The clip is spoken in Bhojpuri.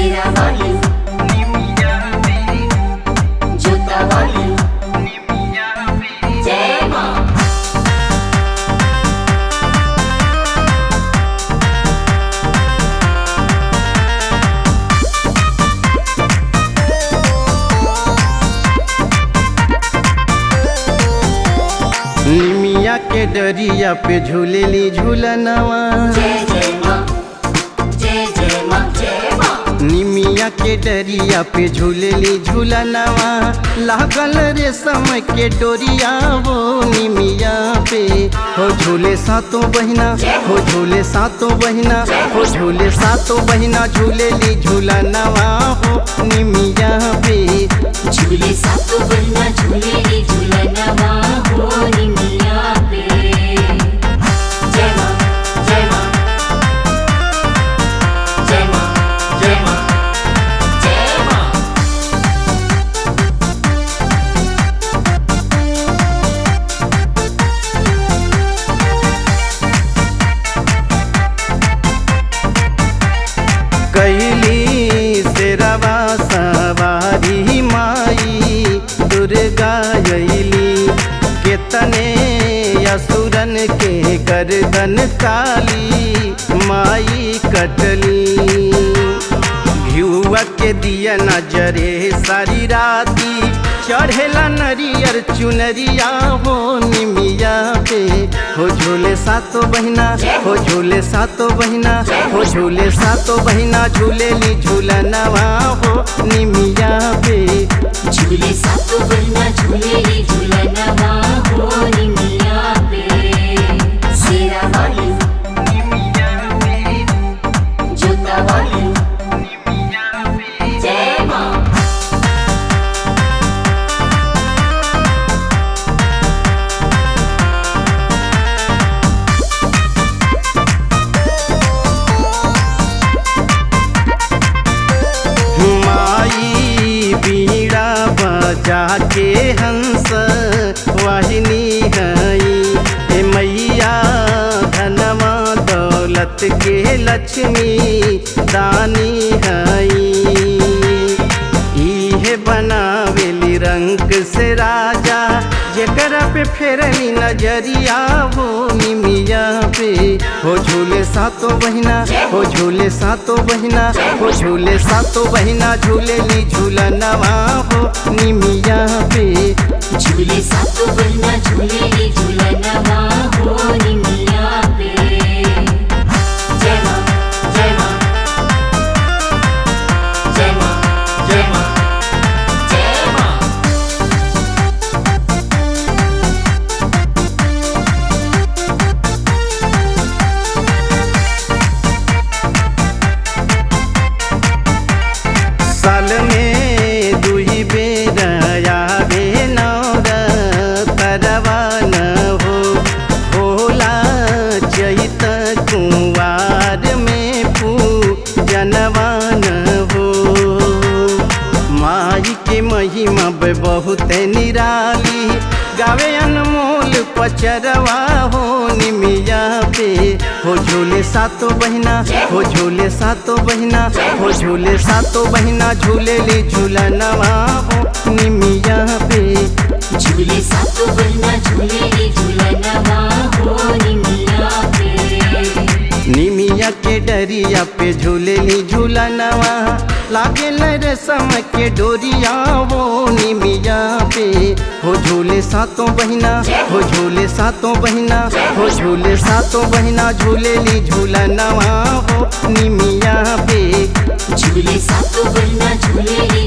सेरा वाली जोता वाली जय माँ। निमिया के डरिया पे झूलेली झूलनवा। जय जय माँ जय जय माँ जय माँ। निमिया के डरिया पे झूलेली झूलनवा। लागल रेशम के डोरिया वो निमिया पे हो झूले सातों बहिना हो झूले सातों बहिना हो झूले सातों बहिना झूलेली झूलनवा हो निमिया पे। झूले सातों बहिना झूलेली झूलनवा हो निमिया पे। जय माँ जय माँ जय माँ जय माँ जय माँ। कैली शेरवा सवारी माई दुर्गा अइली। केतने असुरन के गर्दन काली माई कटली। घिउआ के दिया नजरे सारी राती चढ़ेला नरियर चुनरिया वो निमिया पे हो झूले सातों बहिना हो झूले सातों बहिना हो झूले सातों बहिना झूलेली झूलनवा हो निमिया पे। झूले सातों बहिना झूलेली झूलनवा हो निमिया पे। सेरा वाली जोता वाली जय माँ। माई बीड़ा बजा के हंस वाहिनी हई। हे मैया धनवा दौलत के लक्ष्मी दानी हई। इहे बनावेली रंग से राजा जेकरा पे फेरनी नजरिया वो निमिया पे हो झूले सातों बहिना हो झूले सातों बहिना हो झूले सातों बहिना झूलेली झूलनवा हो निमिया पे। झूले सातों बहिना झूलेली झूलनवा हो निमिया पे। जय माँ जय माँ जय माँ जय माँ जय माँ। साल में दुई बेर आवे नवरात्रवा न हो। होला चैत कुंवार में पूजनवा न हो। माई के महिमा बहुत निराली गावे अनमोल पचरवा हो निमिया पे हो झूले सातों बहिना हो झूले सातों बहिना हो झूले सातों बहिना झूलेली झूलनवा हो निमिया पे। झूले सातों बहिना झूलेली झूलनवा हो निमिया पे। निमिया के डरिया पे झूलेली झूलनवा। लागेल रेशम के डोरिया वो निमिया पे हो झूले सातों बहिना हो झूले सातों बहिना हो झूले सातों बहिना झूलेली झूलनवा हो निमिया पे। झूले सातों बहिना झूलेली